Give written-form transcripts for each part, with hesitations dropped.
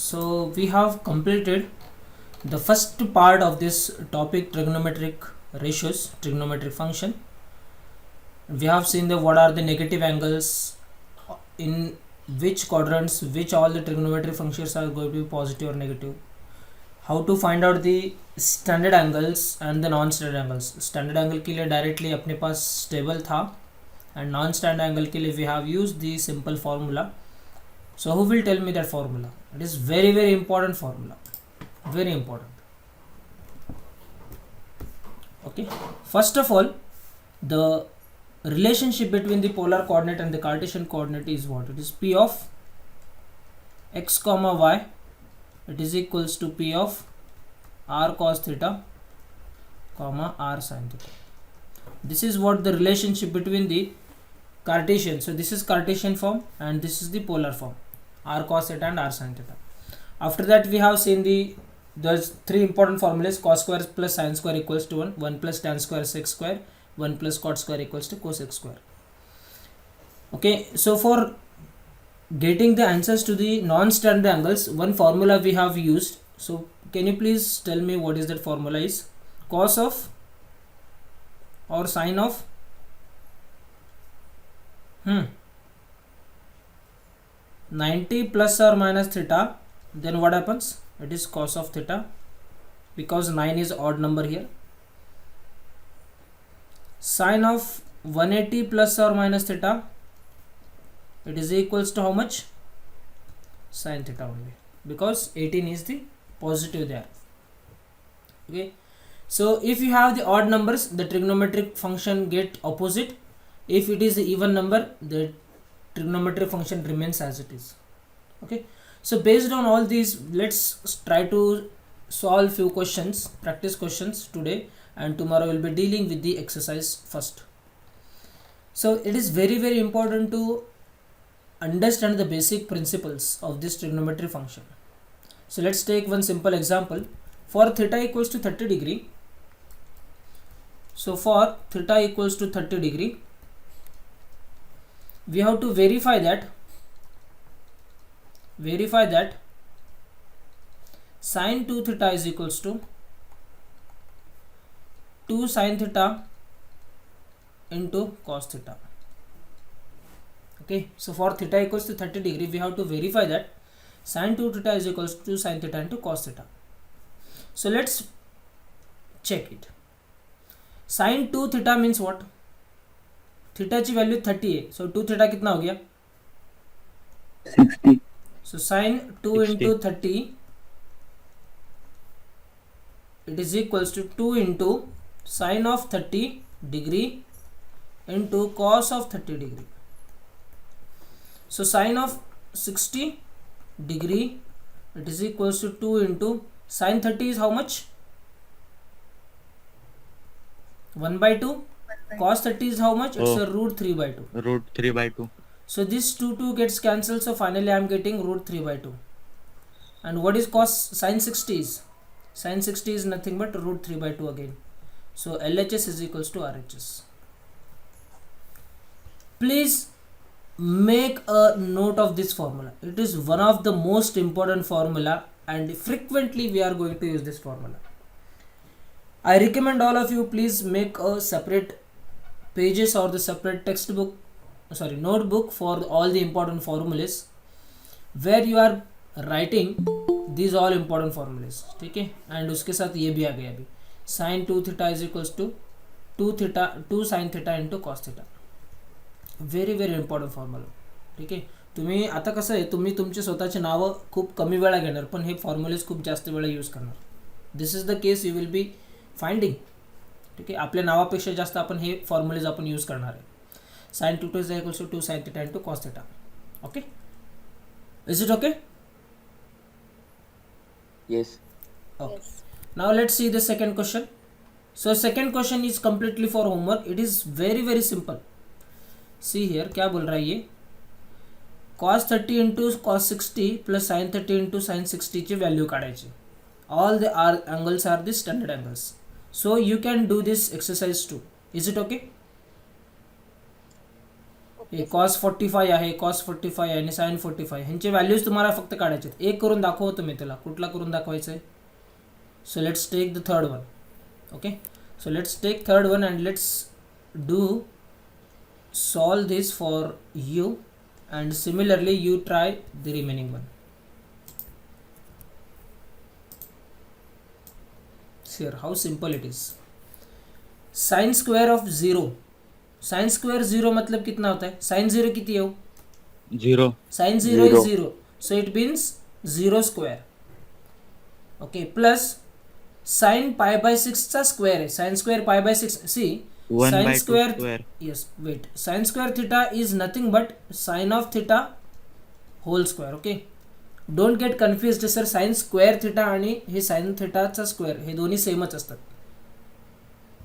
So we have completed the first part of this topic, trigonometric ratios, trigonometric function. We have seen the what are the negative angles, in which quadrants, which all the trigonometric functions are going to be positive or negative, how to find out the standard angles and the non standard angles. Standard angle के लिए directly अपने पास stable था, and non standard angle के लिए we have used the simple formula. So who will tell me that formula? It is very very important formula, very important. Okay, first of all, the relationship between the polar coordinate and the Cartesian coordinate is what? It is P of x comma y, it is equals to P of r cos theta comma r sin theta. This is what the relationship between the Cartesian. So this is Cartesian form and this is the polar form, r cos theta and r sin theta. After that we have seen there's three important formulas: cos square plus sin square equals to 1, 1 plus tan square sec square, 1 plus cot square equals to cosec square. Okay, so for getting the answers to the non-standard angles, one formula we have used. So can you please tell me what is that formula is? Cos of or sin of 90 plus or minus theta, then what happens? It is cos of theta, because 9 is odd number here. Sin of 180 plus or minus theta, it is equals to how much? Sin theta only, because 18 is the positive there. Okay, so if you have the odd numbers, the trigonometric function get opposite. If it is the even number, the trigonometric function remains as it is. Okay, so based on all these, let's try to solve few questions, practice questions today, and tomorrow we'll be dealing with the exercise first. So it is very very important to understand the basic principles of this trigonometry function. So let's take one simple example. For theta equals to 30 degree, so for theta equals to 30 degree, we have to verify that sin 2 theta is equals to 2 sin theta into cos theta. Okay, so for theta equals to 30 degree, we have to verify that sin 2 theta is equals to sin theta into cos theta. So let's check it. Sin 2 theta means what? Theta की value 30 है, so 2 theta कितना हो गया? 60. So sine 2 into 30 it is equals to 2 into sine of 30 degree into cos of 30 degree. So sine of 60 degree it is equals to 2 into sine 30 is how much? 1/2. Cos 30 is how much? It's a root 3/2. Root 3/2. So this 2 gets cancelled. So finally I am getting root 3/2. And what is cos sin 60 is? Sin 60 is nothing but root 3/2 again. So LHS is equals to RHS. Please make a note of this formula. It is one of the most important formula, and frequently we are going to use this formula. I recommend all of you, please make a separate pages or the separate textbook, notebook for all the important formulas, where you are writing these all important formulas. ठीक है, and उसके साथ ये भी आ गया अभी, sin 2 theta is equals to 2 sin theta into cos theta. Very very important formula. ठीक आहे, तुम्ही आता कसं आहे, तुम्ही तुमचे स्वतःचे नावं खूप कमी वेळा घेणार, पण हे फॉर्म्युलेज खूप जास्त वेळा यूज करणार. This is the case you will be finding. ठीक आहे, आपल्या नावापेक्षा जास्त आपण हे फॉर्म्युलेज आपण यूज करणार आहे. Sine 2 is equals to 2 sin theta into cos theta. Okay, is it okay? Yes. Okay. Now let's see the second question. So second question is completely for homework. It is very very simple. See here, क्या बोल रहा है ये? cos 30 into cos 60 plus sin 30 into sin 60 ची value काढायची. All the angles are the standard angles. So you can do this exercise too. Is it okay? Hey cos 45 आहे, cos 45 आणि sin 45 ह्यांचे व्हॅल्यूज तुम्हाला फक्त काढायचे आहेत. एक करून दाखवतो मी त्याला. कुठला करून दाखवायचं आहे? So let's take the third one. Okay, so let's take third one and let's do solve this for you, and similarly you try the remaining one. Here how simple it is. Sin square of 0, sin square 0 मतलब कितना होता है? sin 0 कितनी है? 0. sin 0 is 0, so it means 0 square. Okay, plus sin pi by 6 चा square है. sin square pi by 6, see 1 sin by 2 square, square. yes, wait, sin square theta is nothing but sin of theta whole square. Okay, don't get confused sir. sin square theta आणि हे sin theta चा square हे दोन्ही सेमच असतात.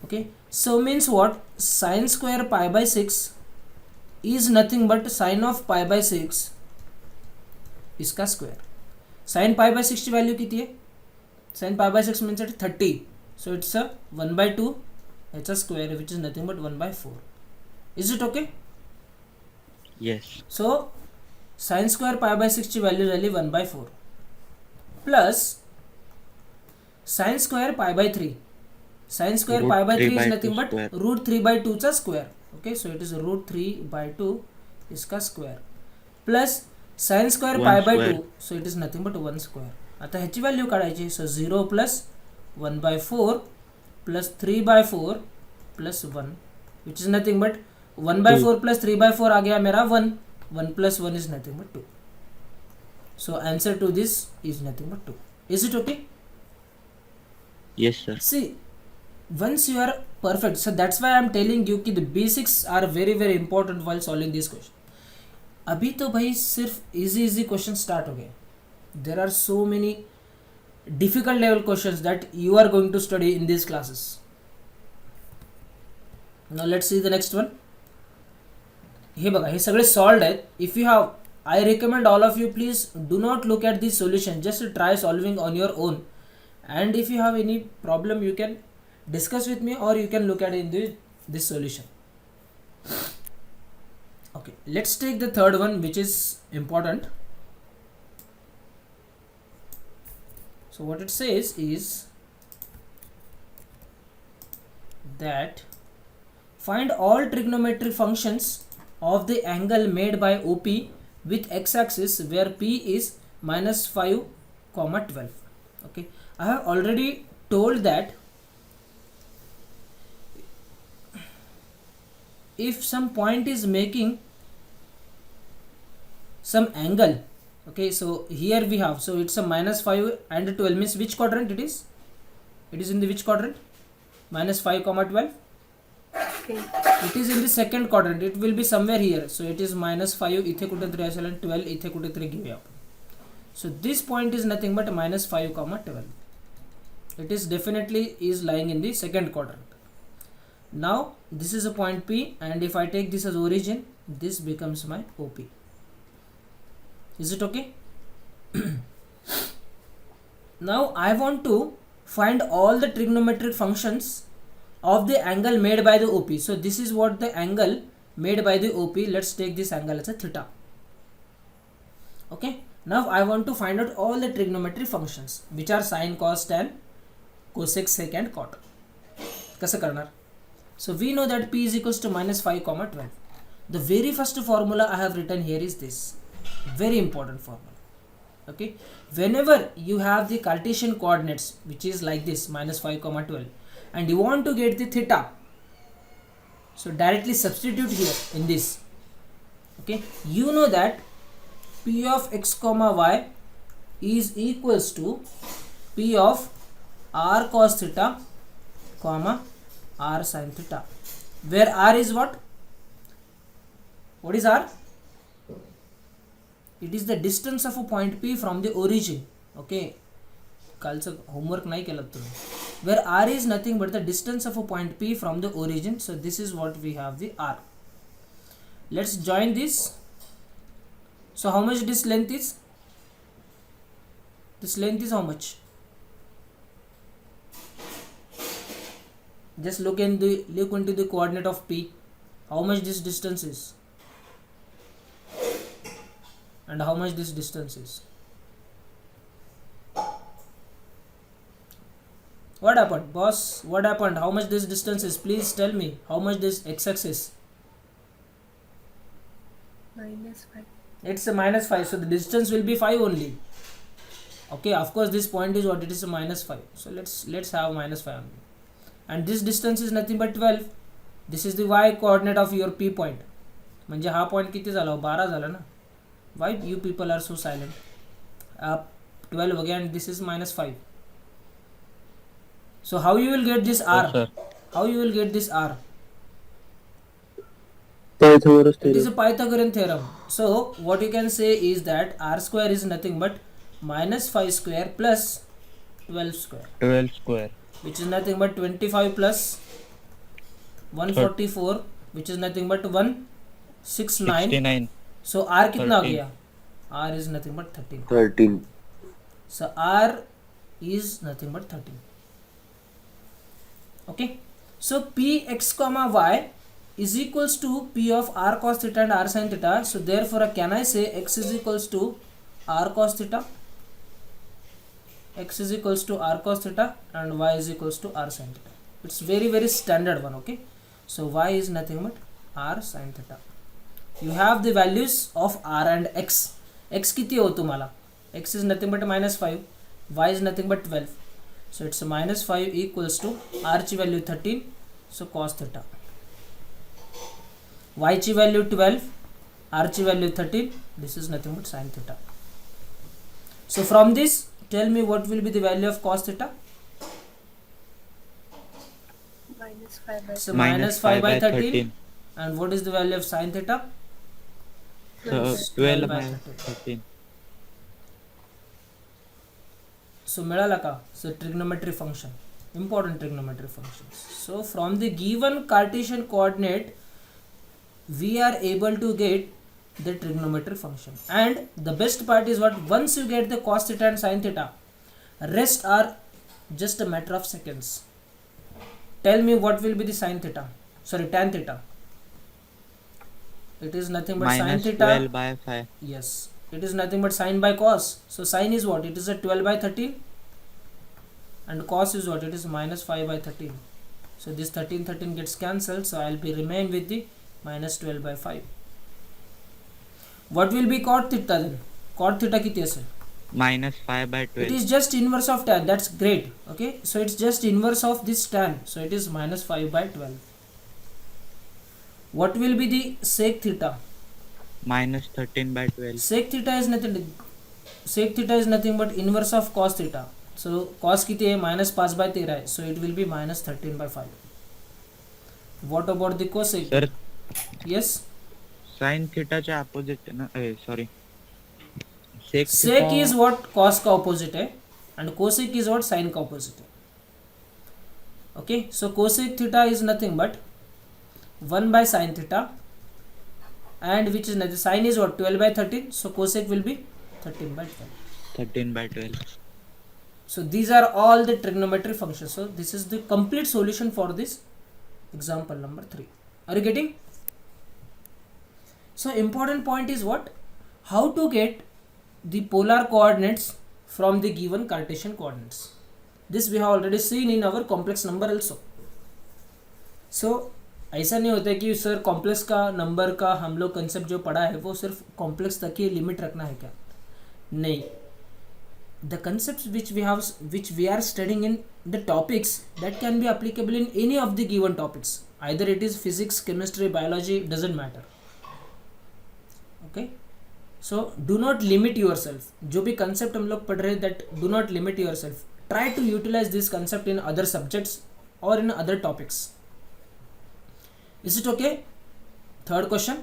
Okay, so means what? sin square pi by 6 is nothing but sin of pi by 6 इसका square. sin pi by 6 ची value किती आहे? sin pi by 6 means 30, so it's a 1 by 2 its square, which is nothing but 1 by 4. Is it okay? Yes. So sin square pi by 6 ची value झाली 1 by 4 plus sin square pi by 3. sin square pi by 3 is nothing but root 3 by 2 चा square. Okay, so it is root 3 by 2 इसका square plus sin square pi by 2, so it is nothing but 1 square. आता ह्याची value काढायची. so 0 plus 1 by 4 plus 3 by 4 plus 1, which is nothing but 1 by 4 plus 3 by 4 आ गया मेरा 1. 1 plus 1 is nothing but 2. So answer to this is nothing but 2. Is it okay? Yes sir. See, once you are perfect, so that's why I am telling you कि the basics are very very important while solving this question. अभी तो भाई सिर्फ easy question start हो गए. There are so many difficult level questions that you are going to study in these classes. Now let's see the next one. हे बघा, हे सगळे solved आहेत. If you have, I recommend all of you please do not look at this solution, just try solving on your own, and if you have any problem you can discuss with me or you can look at in this solution. Okay, let's take the third one, which is important. So what it says is that find all trigonometric functions of the angle made by OP with x-axis where P is minus 5, 12. Okay, I have already told that if some point is making some angle, okay, so here we have, so it's a minus 5 and 12 means which quadrant it is? It is in the which quadrant? minus 5 comma 12. Okay. It is in the second quadrant. It will be somewhere here. So it is minus 5 इथे कुठेतरी असेल आणि 12 इथे कुठेतरी घेऊया आपण. So this point is nothing but minus 5 comma 12. It is definitely is lying in the second quadrant. Now this is a point P, and if I take this as origin, this becomes my OP. Is it okay? Now I want to find all the trigonometric functions of the angle made by the OP. So this is what the angle made by the OP. Let's take this angle as a theta. Okay, now I want to find out all the trigonometric functions which are sine, cos, tan, cosec, sec and cot. कसं करणार? So we know that P is equals to minus 5 comma 12. The very first formula I have written here is this. Very important formula. Okay, whenever you have the Cartesian coordinates, which is like this, minus 5 comma 12, and you want to get the theta, so directly substitute here in this. Okay, you know that P of x comma y is equals to P of r cos theta comma r sin theta, where r is what? What is r? It is the distance of a point P from the origin. Okay, कालचं homework नाही केलं तुम्ही. Where r is nothing but the distance of a point P from the origin. So this is what we have the r. Let's join this. So how much this length is? This length is how much? Just look into the coordinate of P. How much this distance is? and how much this distance is? What happened, boss? What happened? How much this distance is? Please tell me how much this x-axis is. -5. It's a -5, so the distance will be 5 only. Okay, of course this point is what? It is a -5. So let's have -5 only. And this distance is nothing but 12. This is the y coordinate of your p point. म्हणजे हा point किती झाला? 12 झाला ना. Why you people are so silent? 12 again, this is -5. So how you will get this r? Sir. How you will get this r? Pythagoras It is theorem. a Pythagorean theorem. So what you can say is that r square is nothing but -5 square plus 12 square, 12 square. which is nothing but 25 plus 144, which is nothing but 169. 69. So r कितना हो 13. गया? R is nothing but 13. 13. So r is nothing but 13. Okay. So px comma y is equals to p of r cos theta and r sin theta. So therefore can I say x is equals to r cos theta, x is equals to r cos theta, and y is equals to r sin theta. It's very standard one. Okay. So y is nothing but r sin theta. You have the values of r and x. X किती हो तुम्हाला? X is nothing but -5, y is nothing but 12. So it's -5 equals to r ची value 13, so cos theta. Y ची value 12, r ची value 13. This is nothing but sin theta. So from this, tell me what will be the value of cos theta? -5 by So -5 by 13. And what is the value of sin theta? So 12 by 13. So मिळाला का? So trigonometry function, important trigonometry functions. So from the given Cartesian coordinate, we are able to get the trigonometry function. And the best part is what? Once you get the cos theta and sin theta, rest are just a matter of seconds. Tell me what will be the sin theta? Sorry, tan theta. It is nothing but sin Minus theta. 12 by 5. Yes, it is nothing but sin by cos. So sin is what? It is a 12 by 13, and cos is what? It is -5 by 13. So this 13 gets cancelled, so I'll be remain with the -12 by 5. What will be cot theta then? Cot theta किती असेल? -5 by It 12. is just inverse of tan. That's great. Okay, so it's just inverse of this tan, so it is -5 by 12. What will be the sec theta? -13 by 12. Sec theta is nothing but inverse of cos theta. So cos किती है? -5 by 13 है, so it will be -13 by 5. What about the cosec? Sir, Yes, sin theta च्या opposite है ना? Sorry. Sec sec is what cos का opposite है, and cosec is what sin का opposite है. Okay, so cosec theta is nothing but 1 by sin theta, and which is nothing. Sin is what? 12 by 13, so cosec will be 13 by 12. 13 by 12. So these are all the trigonometry functions. So this is the complete solution for this example number 3. Are you getting? So important point is what? How to get the polar coordinates from the given Cartesian coordinates. This we have already seen in our complex number also. So ऐसा नहीं होता है कि sir complex का number का हम लोग concept जो पढ़ा है वो सिर्फ कॉम्प्लेक्स तक ही लिमिट रखना है क्या? नहीं. The concepts which we are studying in the topics, that can be applicable in any of the given topics. Either it is physics, chemistry, biology, doesn't matter. Okay. So do not limit yourself. जो भी concept हम लोग पढ़ रहे हैं, that do not limit yourself. Try to utilize this concept in other subjects or in other topics. Is it okay? Third question.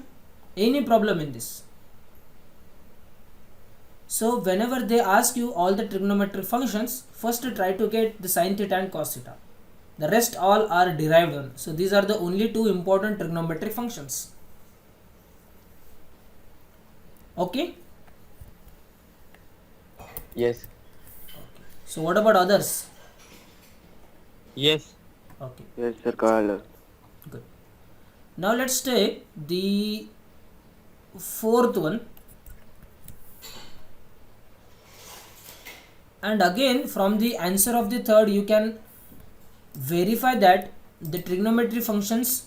Any problem in this? So whenever they ask you all the trigonometric functions, first try to get the sin theta and cos theta. The rest all are derived on. So these are the only two important trigonometric functions. Okay? Yes. So what about others? Yes. Okay, Yes, sir. Carl. good. Now let's take the fourth one. And again from the answer of the third you can verify that the trigonometry functions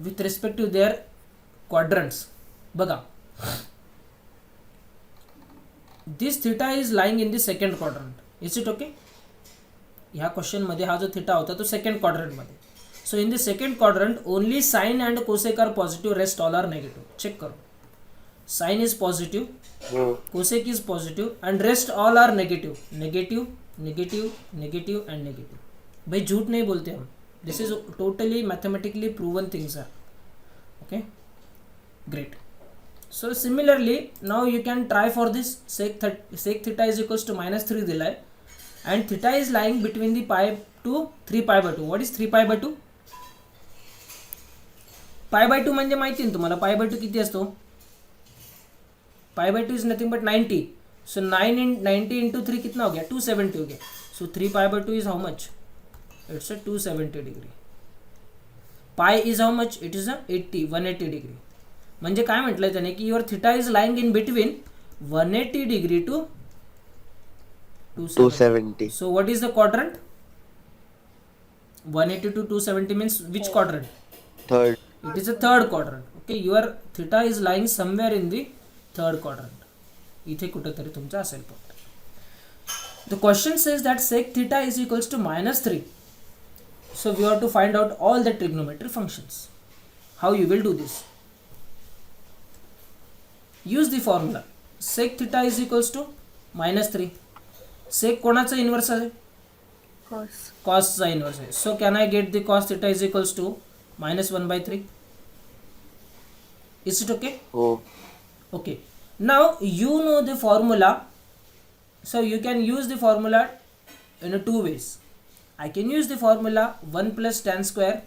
with respect to their quadrants. Baga, this theta is lying in the second quadrant. Is it okay? ह्या question मध्ये हा जो theta होता तो second quadrant मध्ये. So in the second quadrant only sine and cosec are positive, rest all are negative. Check करो. Sine is positive, cosec is positive and rest all are negative. Negative negative negative and negative. भाई झूठ नहीं बोलते हम. This is totally mathematically proven things are. Okay, great. So similarly now you can try for this sec theta is equals to -3 दिलाय and theta is lying between the pi to 3 pi by 2. What is 3 pi by 2? pi by 2 म्हणजे माहिती आहे तुम्हाला. pi by 2 किती असतो? pi by 2 is nothing but 90. So 90 into 3 कितना हो गया? 270 हो गया. So 3 pi by 2 is how much? It's a 270 degree. Pi is how much? It is a 180 degree. म्हणजे काय म्हटलंय त्याने की your theta is lying in between 180 degree to 270. So what is the quadrant? 180 to 270 means which quadrant? Third. It is a third quadrant. Okay, your theta is lying somewhere in the third quadrant. इथे कुठेतरी तुमचा असेल point. The question says that sec theta is equals to -3. So we have to find out all the trigonometric functions. How you will do this? Use the formula. Sec theta is equals to -3. Sec कोणाचा inverse आहे? cos. Cosचा inverse आहे. So can I get the cos theta is equals to -1/3? Is it okay? Oh. Okay. Now you know the formula. So you can use the formula in two ways. I can use the formula 1 plus tan square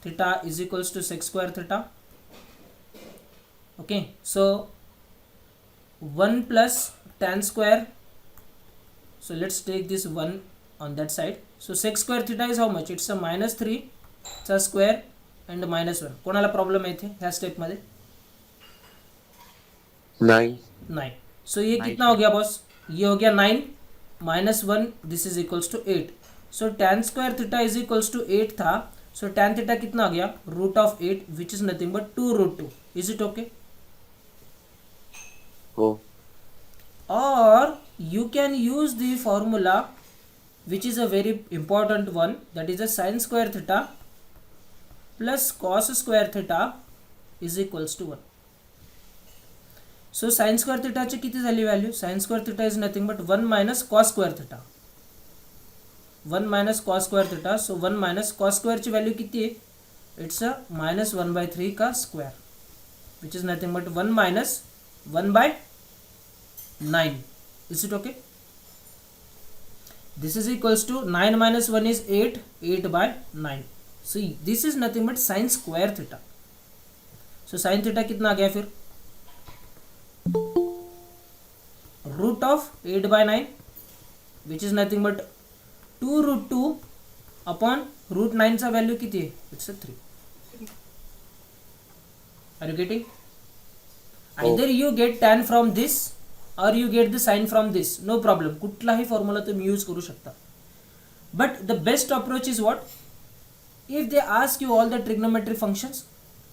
theta is equals to sec square theta. Okay, so 1 plus tan square, so let's take this 1 on that side. So sec square theta is how much? It's a -3 चा square and -1. कोणाला problem आहे इथे ह्या step मध्ये? 9. So ये कितना हो गया बॉस? ये हो गया 9 -1, this is equals to 8. So tan square theta is equals to 8 था. So tan theta कितना आ गया? Root of 8, which is nothing but 2√2. Is it okay? Oh. Or you can use the formula which is a very important one, that is a sin square theta plus cos square theta is equals to 1. So sin square theta ची किती झाली value? sin square theta is nothing but 1 minus cos square theta. 1 minus cos square theta. So 1 minus cos square ची value किती आहे? It's a -1/3 का square, which is nothing but 1 minus 1/9. Is it okay? This is equals to 9 minus 1 is 8, 8/9. So this is nothing but sin square theta. So sin theta कितना आ गया फिर? Root of 8/9, which is nothing but 2√2 upon √9 चा value किती आहे? It's a 3. Are you getting? Either you get tan from this or you get the sin from this. No problem. कुठलाही formula तुम्ही use करू शकता. But the best approach is what? If they ask you all the trigonometric functions,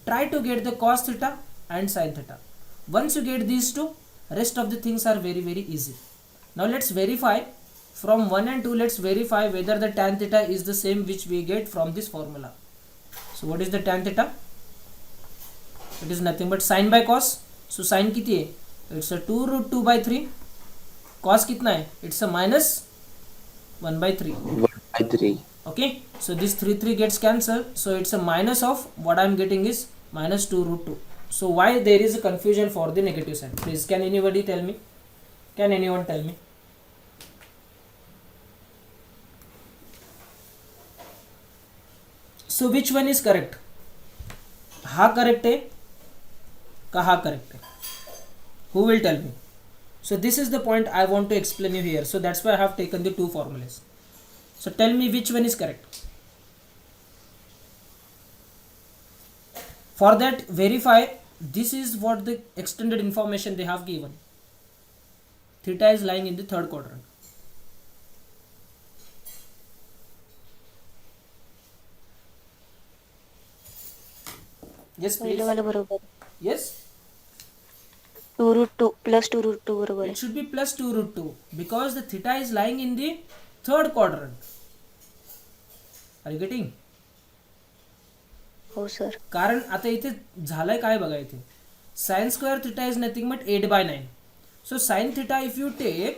try to get the cos theta and sin theta. Once you get these two, rest of the things are very very easy. Now let's verify from 1 and 2. Let's verify whether the tan theta is the same which we get from this formula. So what is the tan theta? It is nothing but sin by cos. So sin किती है? It's a 2√2/3. Cos कितना है? It's a -1/3. 1/3. Okay, so this 3 gets cancelled. So it's a minus of what I'm getting is -2√2. So why there is a confusion for the negative sign? Please, can anybody tell me? Can anyone tell me? So which one is correct? हा correct है का हा correct है? Who will tell me? So this is the point I want to explain you here. So that's why I have taken the two formulas. So tell me which one is correct. For that, verify this is what the extended information they have given. theta is lying in the third quadrant. Yes, please. बरोबर. Yes, 2√2 plus 2√2 बरोबर it आहे. should be plus 2 root 2 because the theta is lying in the third quadrant. Are you getting? हो sir. कारण आता इथे झालंय काय बघा, इथे sin square theta is nothing but 8/9. So sin theta if you take,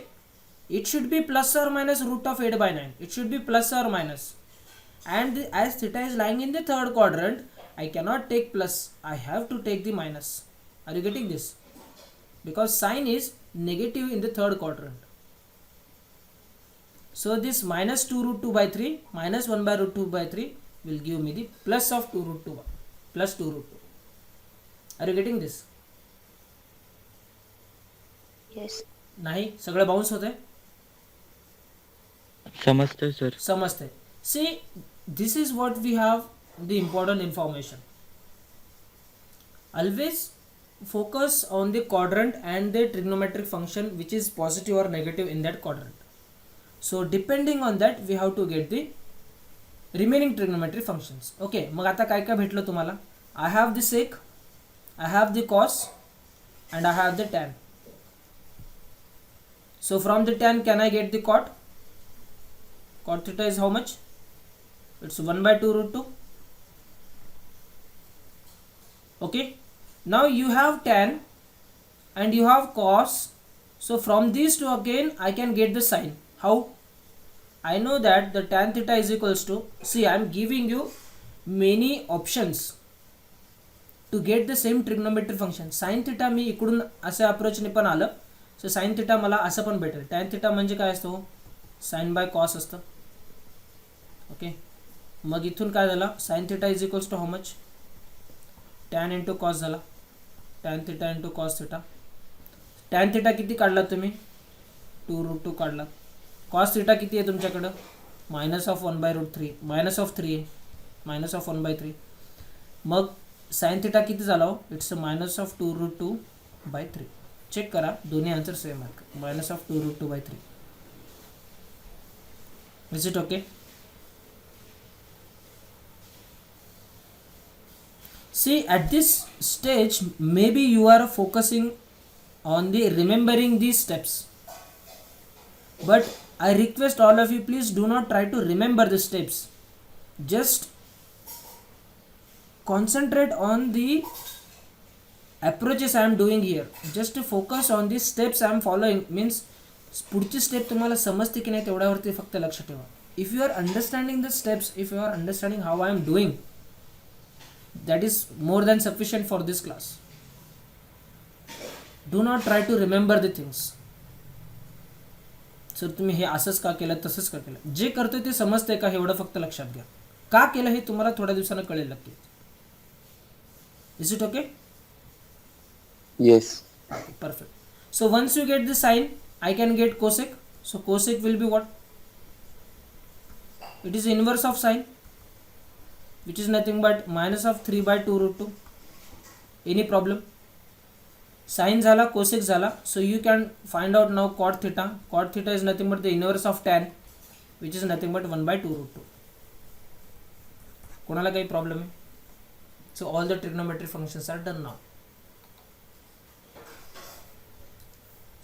it should be plus or minus root of 8/9. It should be plus or minus. And as theta is lying in the third quadrant, I cannot take plus. I have to take the minus. Are you getting this? Because sin is negative in the third quadrant. So this minus 2 root 2 by 3 minus 1 by root 2 by 3 will give me the plus of 2 root 2 plus 2 root 2. Are you getting this? Yes. नाही, सगळं bounce होतंय. समजतंय sir. समजतंय. See, this is what we have the important information. Always focus on the quadrant and the trigonometric function which is positive or negative in that quadrant. So depending on that we have to get the remaining trigonometric functions. Okay, मग आता काय काय भेटलं तुम्हाला? I have the sec, I have the cos and I have the tan. So from the tan can I get the cot? Cot theta is how much? It's 1 by 2 root 2. Okay, now you have tan and you have cos. So from these two again I can get the sine. How? I know that the tan theta is equals to, see, I am giving you many options to get the same trigonometric function. Sin theta मी इकडून अशा अप्रोचने पण आलं. सो sin theta मला असं पण भेटेल. tan theta म्हणजे काय असतो? sin by cos असतं. ओके, मग इथून काय झालं? sin theta is equals to how much? tan into cos झाला. tan theta into cos theta. tan theta किती काढला तुम्ही? 2 root 2 काढला. cos theta किती आहे तुमच्याकडं? Minus of 1 by root 3. Minus of 3 आहे. Minus of 1 by 3. मग sin theta किती झाला हो? It's minus of 2 root 2 by 3. Check करा, दोन्ही आन्सर सेम आहेत. Minus of 2 root 2 by 3. Is it okay? See, at this stage maybe you are focusing on the remembering these steps, but I request all of you, please do not try to remember the steps. Just concentrate on the approaches I am doing here. Just to focus on the steps I am following. Means पुढची step तुम्हाला समजते की नाही तेवढ्यावरती फक्त लक्ष ठेवा. If you are understanding the steps, if you are understanding how I am doing, that is more than sufficient for this class. Do not try to remember the things. Sir तुम्ही हे असंच का केलं, तसंच का केलं? जे करतोय ते समजतंय का, एवढं फक्त लक्षात घ्या. का केलं हे तुम्हाला थोड्या दिवसानं कळेल नक्की. Is it okay? Yes. Perfect. So once you get the sine, I can get cosec. So cosec will be what? It is inverse of sine, which is nothing but minus of 3 by 2 root 2. Any problem? Sine झाला, cosec झाला. So you can find out now cot theta. Cot theta is nothing but the inverse of tan, which is nothing but 1 by 2 root 2. कोणाला काही problem आहे? So all the trigonometric functions are done now.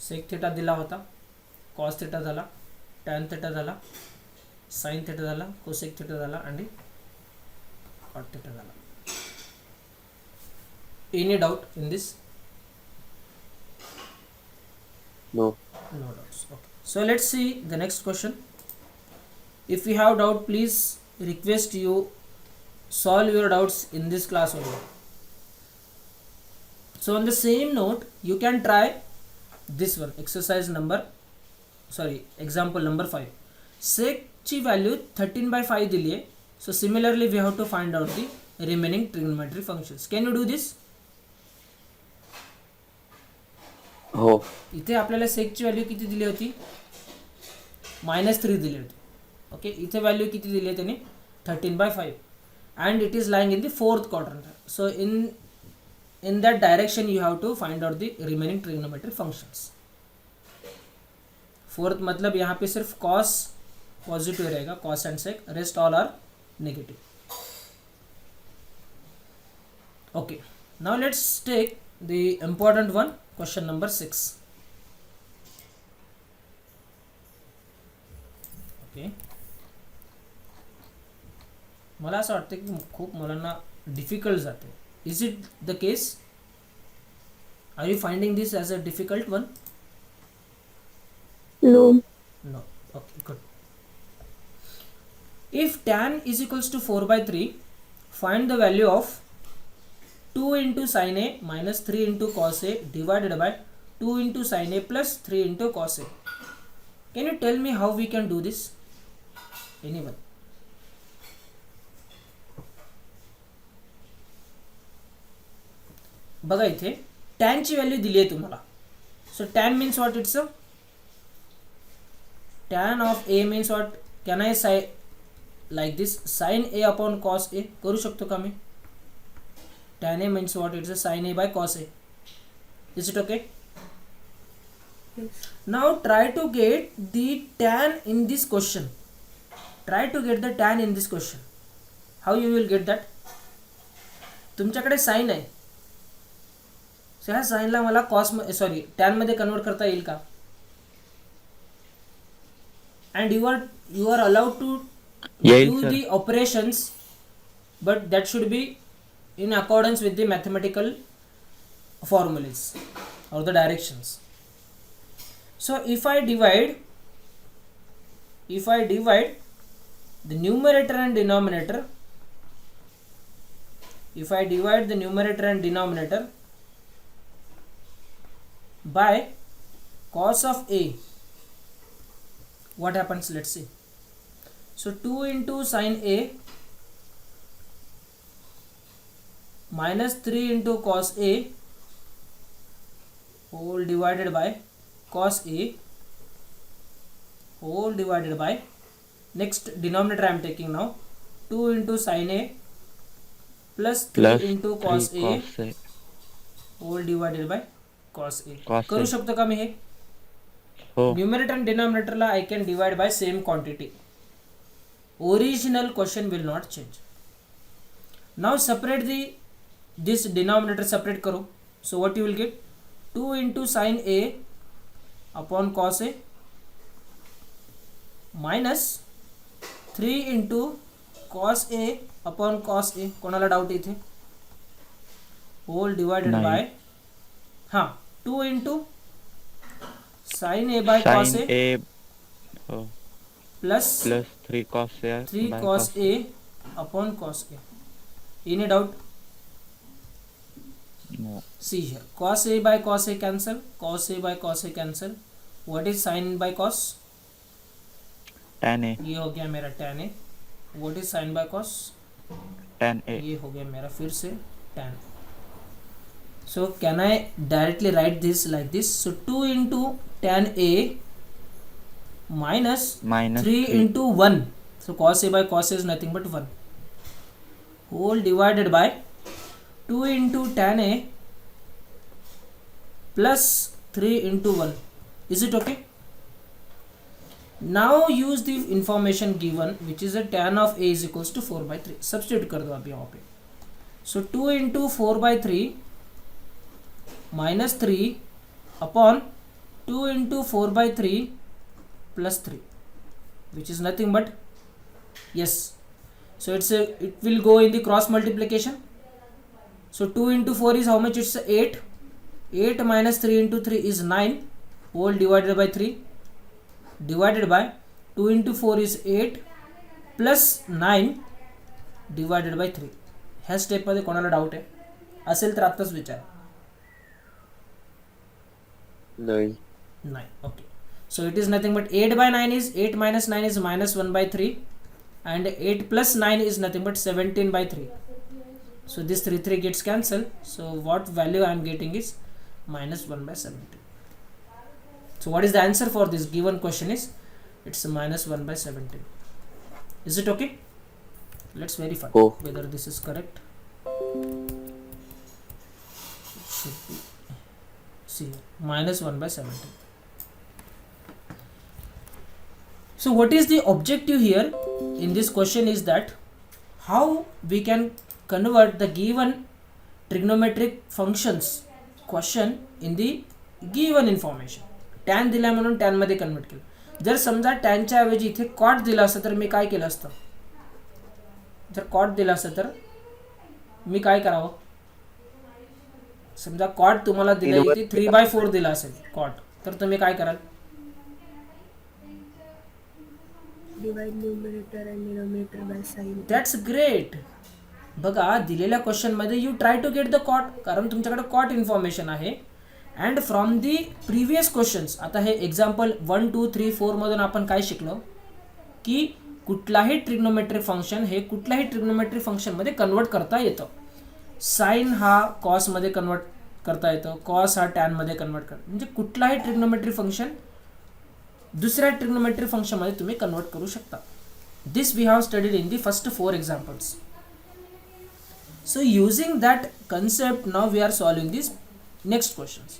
sec theta दिला होता, cos theta झाला, tan theta झाला, sin theta झाला, cosec theta झाला आणि cot theta झाला. Any doubt in this? No. No doubts. Okay. So let's see the next question. If you have doubt, please request you solve your doubts in this class only. So on the same note, you can try this one, example number 5. Sec ची value 13/5 दिली आहे. So similarly we have to find out the remaining trigonometric functions. Can you do this? हो. इथे आपल्याला sec ची value किती दिली होती? -3 दिली होती. ओके, इथे व्हॅल्यू किती दिली आहे त्याने? 13/5 and it is lying in the fourth quadrant. So in that direction you have to find out the remaining trigonometric functions. Fourth मतलब यहाँ पे सिर्फ कॉस पॉजिटिव रहेगा, cos and sec, rest all are negative. Okay, now let's take the important one, question number 6. Okay, मला असं वाटतं की खूप मुलांना डिफिकल्ट जाते. Is it the case? Are you finding this as a difficult one? No. No. Okay, good. If tan is equals to 4 by 3, find the value of 2 into sin A minus 3 into cos A divided by 2 into sin A plus 3 into cos A. Can you tell me how we can do this? Anyone? बघा इथे tan ची value दिली आहे तुम्हाला. सो tan means what? It's a tan of A means what? Can I say like this, sin A upon cos A? करू शकतो का मी? Tan A means what? It's a sin A by cos A. Is it okay? Yes. Now try to get the tan in this question. Try to get the tan in this question. How you will get that? तुमच्याकडे sine आहे. So ह्या साइनला मला cos sorry tan मध्ये convert करता येईल का? And you are allowed to do the operations, but that should be in accordance with the mathematical formulas or the directions. So if I divide the numerator and denominator, by cos of A, what happens? Let's see. So 2 into sin A minus 3 into cos A whole divided by cos A whole divided by, next denominator I am taking now, 2 into sin A plus 3 into cos A whole divided by cos A. करू शकतो का मी हे? Numerator and denominator ला I can divide by same quantity. Original question will not change. Now separate this denominator, separate करो. So what you will get? 2 into sin A upon cos A minus 3 into cos A upon cos A. कोणाला doubt इथे? whole divided by 2 into sin A by cos A plus 3 cos A upon cos A. Any doubt? No. See here, cos A by cos A cancel, cos A by cos A cancel. What is sin by cos? tan A. ये हो गया मेरा tan A. What is sin by cos? tan A. ये हो गया मेरा फिर से tan. So can I directly write this like this? So 2 into tan A minus 3 into 1. So cos A by cos A is nothing but 1. Whole divided by 2 into tan A plus 3 into 1. Is it okay? Now use the information given, which is a tan of A is equals to 4 by 3. Substitute कर दो आप यहाँ पे. So 2 into 4 by 3 minus 3 upon 2 into 4 by 3 plus 3, which is nothing but, yes. So it will go in the cross multiplication. So 2 into 4 is how much? It's 8. 8 minus 3 into 3 is 9 whole divided by 3 divided by 2 into 4 is 8 plus 9 divided by 3. ह्या step मध्ये कोणाला doubt आहे असेल तर आत्ताच विचार. नाही. Okay. So it is nothing but 8 by 9 is 8 minus 9 is minus 1 by 3 and 8 plus 9 is nothing but 17 by 3. So this 3 gets cancelled. So what value I am getting is minus 1 by 17. So what is the answer for this given question is it's minus 1 by 17. Is it okay? Let's verify whether this is correct. It should be, see, minus 1 by 17. So what is the objective here in this question is that how we can convert the given trigonometric functions question in the given information. tan दिला म्हणून tan मध्ये convert केलं. जर समजा tan च्या ऐवजी इथे cot दिला असतं तर मी काय केलं असतं? जर cot दिला असतं तर मी काय करावं? समजा cot तुम्हाला दिला इथे 3/4 दिला असेल cot, तर तुम्ही काय कराल? Divide numerator and denominator by sin. That's great. बघा दिलेल्या क्वेश्चन मध्ये you try to get the cot, कारण तुमच्याकडे कॉट इन्फॉर्मेशन आहे. And from the previous questions, आता हे एक्झाम्पल 1, 2, 3, 4 मधून आपण काय शिकलो की कुठलाही ट्रिग्नोमेट्रिक फंक्शन हे कुठल्याही ट्रिग्नोमेट्रिक फंक्शन मध्ये कन्वर्ट करता येतं. साइन हा कॉस मध्ये कन्वर्ट करता येतं, कॉस हा टॅन मध्ये कन्वर्ट करता, म्हणजे कुठलाही ट्रिग्नोमेट्रिक फंक्शन दुसऱ्या ट्रिग्नोमेट्रिक फंक्शन मध्ये तुम्ही कन्वर्ट करू शकता. This we have studied in the first 4 examples. So using that concept now we are solving this next questions.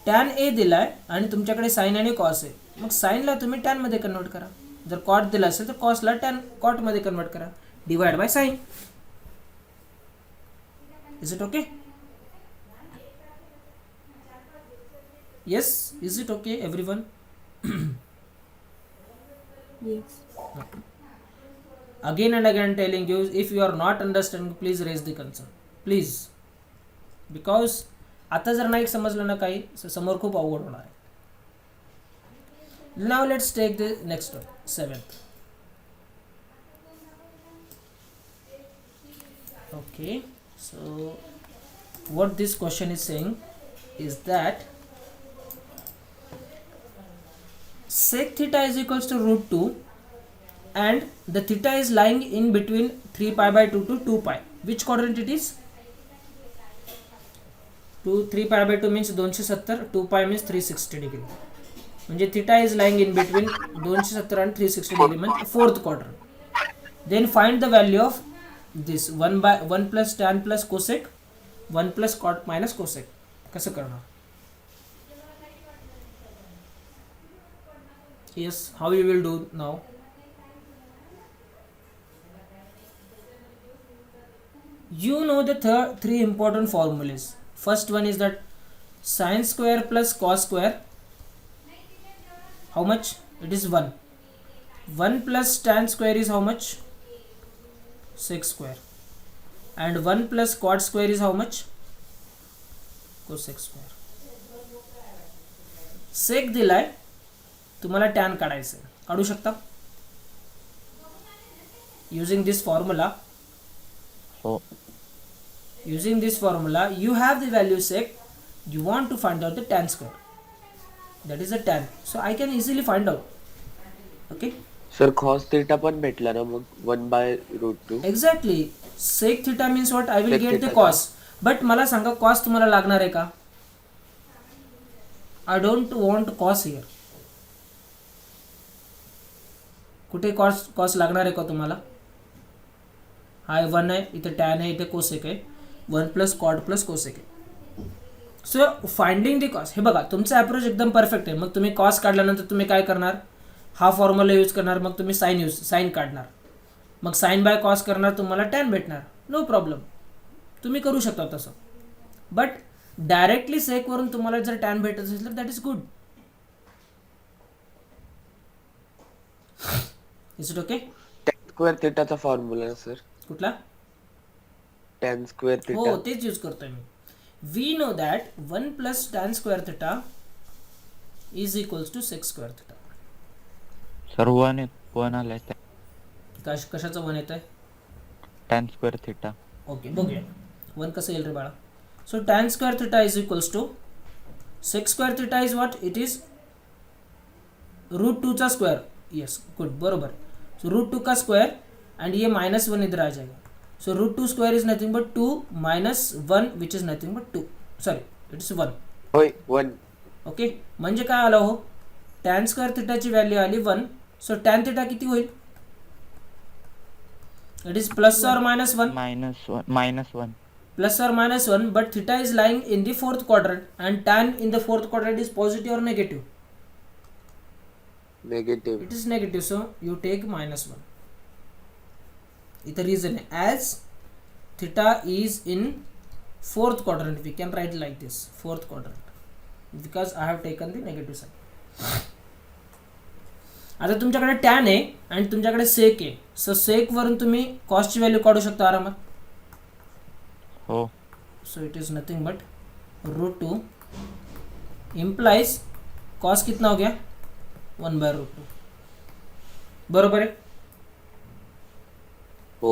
tan A दिलाय आणि तुमच्याकडे sin आणि cos आहे. मग sin ला तुम्ही tan मध्ये कन्वर्ट करा. जर cot दिला असेल तर cos ला tan cot मध्ये कन्वर्ट करा. Divide by sin. Is it okay? Yes, is it okay everyone? Yes. Again and again telling you, if you are not understanding please raise the concern, please, because आता जर नाही समजलं ना काही समोर खूप अवघड होणार आहे. Now let's take the next one, 7th. Okay, so what this question is saying is that sec theta is equals to root 2 and the theta is lying in between 3 pi by 2 to 2 pi. Which quadrant it is? 3 pi by 2 means 270, 2 pi means 360 degree. म्हणजे theta is lying in between 270 and 360 degree means 4th quadrant. Then find the value of this 1 plus tan plus cosec, 1 plus cot minus cosec. कसं करणार? Yes, how you will do now? You know the three important formulas. First one is that sin square plus cos square, how much? It is 1. 1 plus tan square is how much? Sec square. And 1 plus cot square is how much? Cosec square. sec दिलाय, तुम्हाला tan काढायचं आहे. काढू शकता using this formula. हो. Using this formula you have the value sec, you want to find out the tan square, that is the tan, so I can easily find out. Okay, sir cos theta पण भेटला ना मग 1 by root 2. exactly. sec theta means what? I will Sec get the theta. cos, but मला सांगा cos तुम्हाला लागणार आहे का? I don't want cos here. कुठे cos लागणार आहे का तुम्हाला? हा 1 आहे, इथे tan आहे, इथे cosec आहे. 1 plus cot plus cosec आहे. सो फाइंडिंग द कॉस, हे बघा तुमचा अप्रोच एकदम परफेक्ट आहे. मग तुम्ही कॉस काढल्यानंतर तुम्ही काय करणार? हा फॉर्म्युला यूज करणार, मग तुम्ही साइन काढणार, मग साइन बाय कॉस करणार, तुम्हाला टॅन भेटणार. नो प्रॉब्लेम, तुम्ही करू शकता तसं. बट डायरेक्टली सेक वरून तुम्हाला जर टॅन भेटत असेल तर that is good. Is it okay? tan square theta चा फॉर्म्युला सर. कुठला? tan square theta. हो, तेच यूज करतोय मी. We know that 1 plus tan square theta is equals to sec square theta. Sir 1 आलाय कशाचं 1 येत आहे? tan square theta. ओके, बघूया 1 कसं येईल रे बाळा. So tan square theta is equals to sec square theta is what? It is root 2 चा स्क्वायर. यस, गुड, बरोबर. सो रूट 2 का स्क्वायर एंड ये -1 इधर आ जाएगा. So root 2 square is nothing but 2 minus 1 which is nothing but 2. Sorry, it is 1. होय 1. Okay, म्हणजे काय आलं हो? tan स्क्वेअर थिटाची व्हॅल्यू आली 1. सो tan थिटा किती होईल? It is plus or minus 1. -1. Plus or minus 1, but theta is lying in the 4th quadrant and tan in the 4th quadrant is positive or negative? Negative. It is negative, so you take minus 1. इथं reason आहे, as theta is in fourth quadrant, we can write like this, fourth quadrant, because I have taken the negative sign. आता तुमच्याकडे tan आहे आणि तुमच्याकडे sec आहे, so sec वरून तुम्ही cos ची व्हॅल्यू काढू शकता आरामात. हो. So it is nothing but root 2 implies cos कितना हो गया 1 by root 2. बरोबर आहे. हो.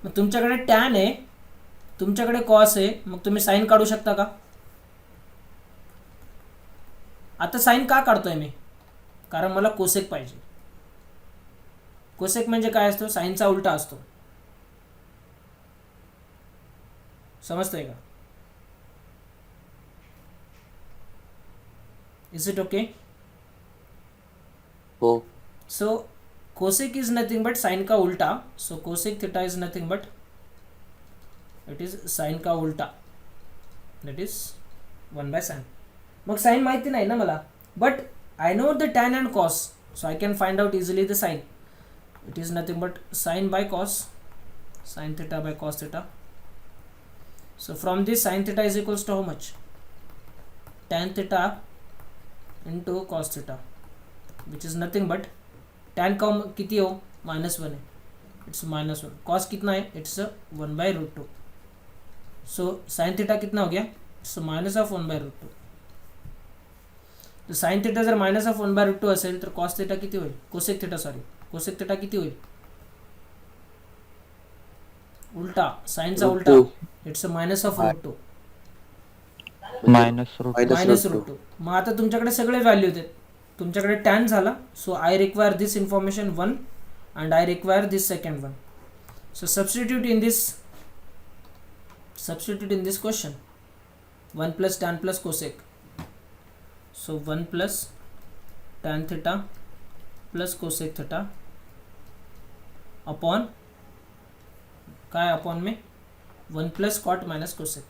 मग तुमच्याकडे tan आहे, तुमच्याकडे cos आहे, मग तुम्ही साइन काढू शकता का? आता साइन का काढतोय मी? कारण मला कोसेक पाहिजे. कोसेक म्हणजे काय असतो? साइनचा उलटा असतो. समजतंय का? Is it okay? हो. So cosec is nothing but sin का उल्टा. So cosec theta is nothing but it is sin का उल्टा, that is 1 by sin. Mug sin माहिती नाही ना मला, but I know the tan and cos, so I can find out easily the sin. It is nothing but sin by cos, sin theta by cos theta. So from this sin theta is equals to how much? Tan theta into cos theta, which is nothing but tan का किती हो? -1 है, it's -1. cos कितना है? It's 1 by root 2. So sin theta कितना हो गया? It's -1 by root 2. तो sin थीटा जर -1 by root 2 असेल तर cos थीटा किती होईल? कोसेक थीटा किती होईल? उलटा, साइनचा उलटा, इट्स -√2. -√2. मग आता तुमच्याकडे सगळे व्हॅल्यू आहेत. तुमच्याकडे tan झाला, so I require this information 1 and I require this second one. So substitute in this question 1 plus tan plus cosec. So 1 plus tan theta plus cosec theta upon काय upon में 1 plus cot minus cosec,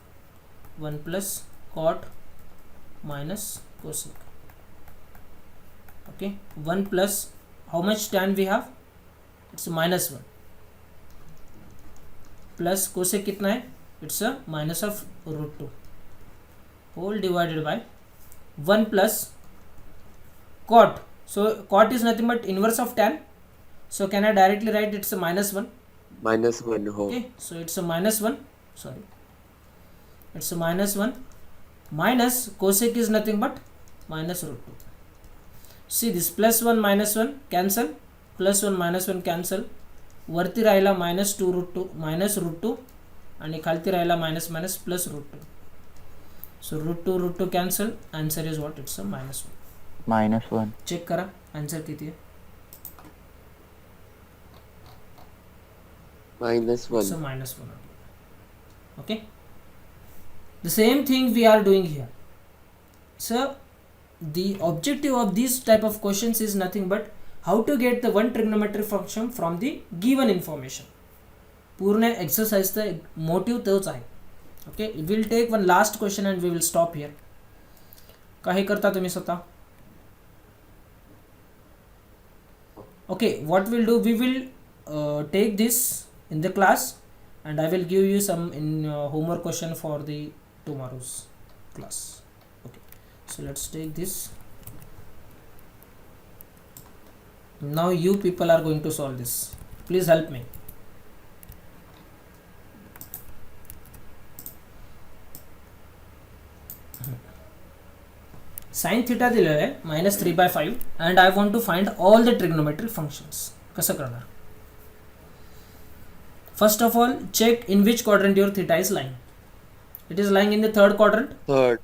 1 plus cot minus cosec. Okay, 1 plus how much tan we have? It's -1 plus cosec कितना है? It's a minus of √2 whole divided by 1 plus cot. So cot is nothing but inverse of tan. So can I directly write it's a -1? -1 हो. Okay, so it's a -1. Sorry, it's a -1 minus cosec is nothing but -√2. See this +1 -1 cancel, +1 -1 cancel, वरती राहिला -2√2 आणि खालती राहिला -+√2. So √2 cancel, answer is what? It's a -1. Check करा answer किती आहे? -1. So -1. Okay, the same thing we are doing here. So the objective of these type of questions is nothing but how to get the one trigonometric function from the given information. पूर्ण एक्सरसाइजचा motive तोच आहे. Okay, will take one last question and we will stop here. काही करता तुम्ही स्वतः. Okay, what will do, we will take this in the class and I will give you some in homework question for the tomorrow's class. Okay, so let's take this. Now you people are going to solve this. Please help me. Sin theta दिलेलं आहे -3/5 and I want to find all the trigonometric functions. कसं करणार? First of all, check in which quadrant your theta is lying. It is lying in the third quadrant. Third.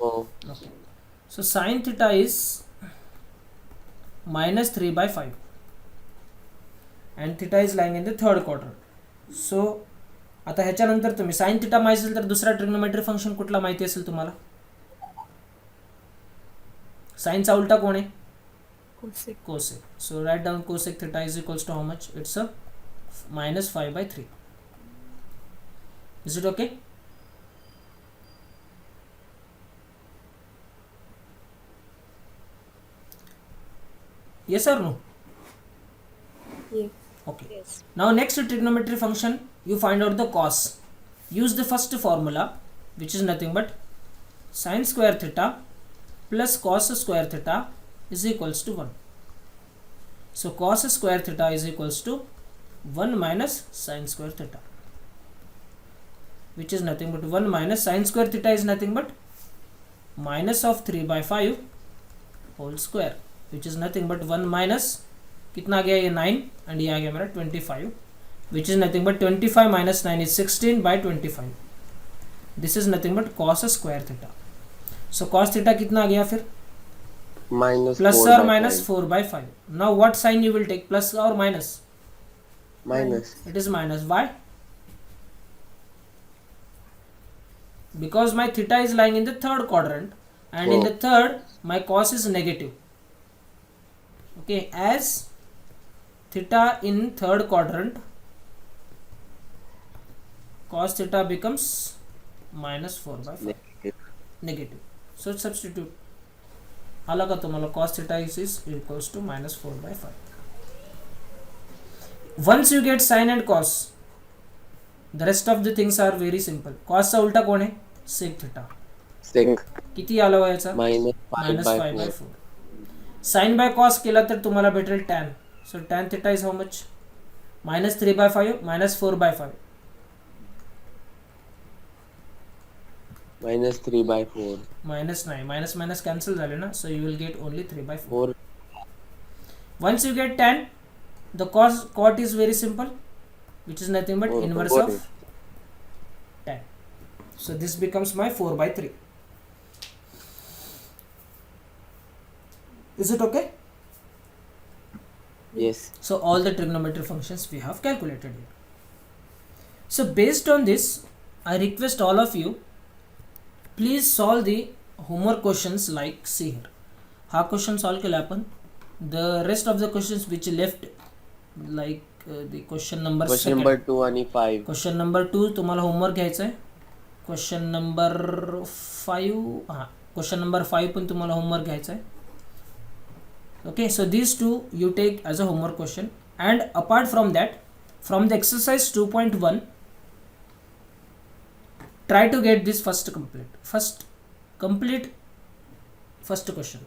Oh. Okay. So sin theta is -3/5 and theta is lying in the third quadrant. So आता ह्याच्यानंतर तुम्ही sin theta माहिती असेल तर दुसरा trigonometry function कुठला माहिती असेल तुम्हाला? sin चा उलटा कोण आहे? Cosec. So write down cosec theta is equals to how much? It's a -5/3. Is it okay? Yes or no? Yes. Okay. Yes. Now next trigonometry function, you find out the cos. Use the first formula, which is nothing but sin square theta plus cos square theta is equals to 1. So cos square theta is equals to 1 minus sin square theta, which is nothing but 1 minus sin square theta is nothing but minus of 3 by 5 whole square, which is nothing but 1 minus कितना आ गया ये 9 and ये आ गया मेरा 25, which is nothing but 25 minus 9 is 16 by 25. This is nothing but cos square theta. So cos theta कितना आ गया फिर minus plus 4 or by minus 5. 4 by 5. Now what sign you will take, plus or minus? Minus. It is minus. Why? Because my theta is lying in the third quadrant, and in Oh. the third my cos is negative. Okay, as theta in third quadrant, cos theta becomes minus 4 by 5 negative. So substitute. आला का तुम्हाला cos theta is equals to minus 4 by 5. Once you get sin and cos, the rest of the things are very simple. Cos चा उलटा कोण आहे? sec theta. Sec किती आला हो याचा? minus 5 minus by 5 by 4. 4. Sin by cos केला तर तुम्हाला भेटेल tan. So tan theta is how much? Minus 3 by 5 minus 4 by 5. Minus 3 by 4. Minus 9. Minus minus cancel झाले ना. So you will get only 3 by 4. 4. Once you get tan, the cot is very simple, which is nothing but Four- inverse four of is- tan. So this becomes my 4 by 3. Is it okay? Yes. So all the trigonometry functions we have calculated here. So based on this, I request all of you, please solve the homework questions like see here. हा question solve केला आपण. The rest of the questions which left, like the question number Question second. number 2 आणि 5. Question number 2 तुम्हाला homework घ्यायचा आहे. Question number 5 हां question number 5 पण तुम्हाला homework घ्यायचा आहे. Okay, so these two you take as a homework question, and apart from that, from the exercise 2.1, try to get this first question.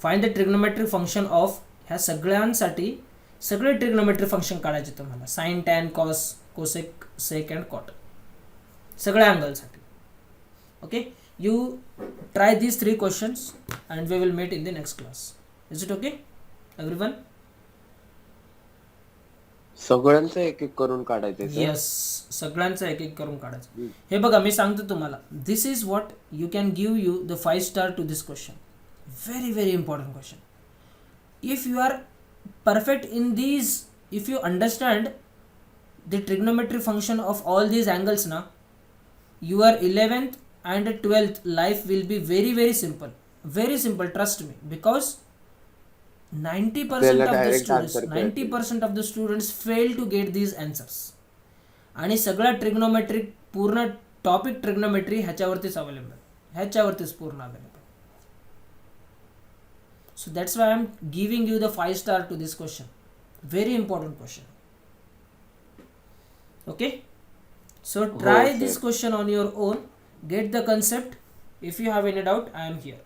Find the trigonometric function of ह्या सगळ्यांसाठी सगळे trigonometric function काढायचे तुम्हाला, sin, tan, cos, cosec, sec and cot, सगळ्या अँगलसाठी. Okay, you try these 3 questions and we will meet in the next class. Is it okay, everyone? सगळ्यांचं एक एक करून काढायचं आहे, sir. Yes, सगळ्यांचं एक एक करून काढायचं. हे बघा मी सांगतो तुम्हाला, this is what you can give you the 5 star to this question. Very very important question. If you are perfect in these, if you understand the trigonometry function of all these angles now, your 11th and 12th life will be very very simple. Very simple, trust me, because 90% of the direct students, answer कळते. 90% of the students fail to get these answers. आणि सगळा trigonometric पूर्ण topic trigonometry ह्याच्यावरतीच available, ह्याच्यावरतीच पूर्ण available. So that's why I'm giving you the 5 star to this question. Very important question. Okay, so try sir. this question on your own, get the concept. If you have any doubt, I am here.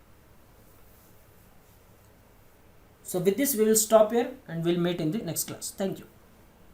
So with this we will stop here and we'll meet in the next class. Thank you.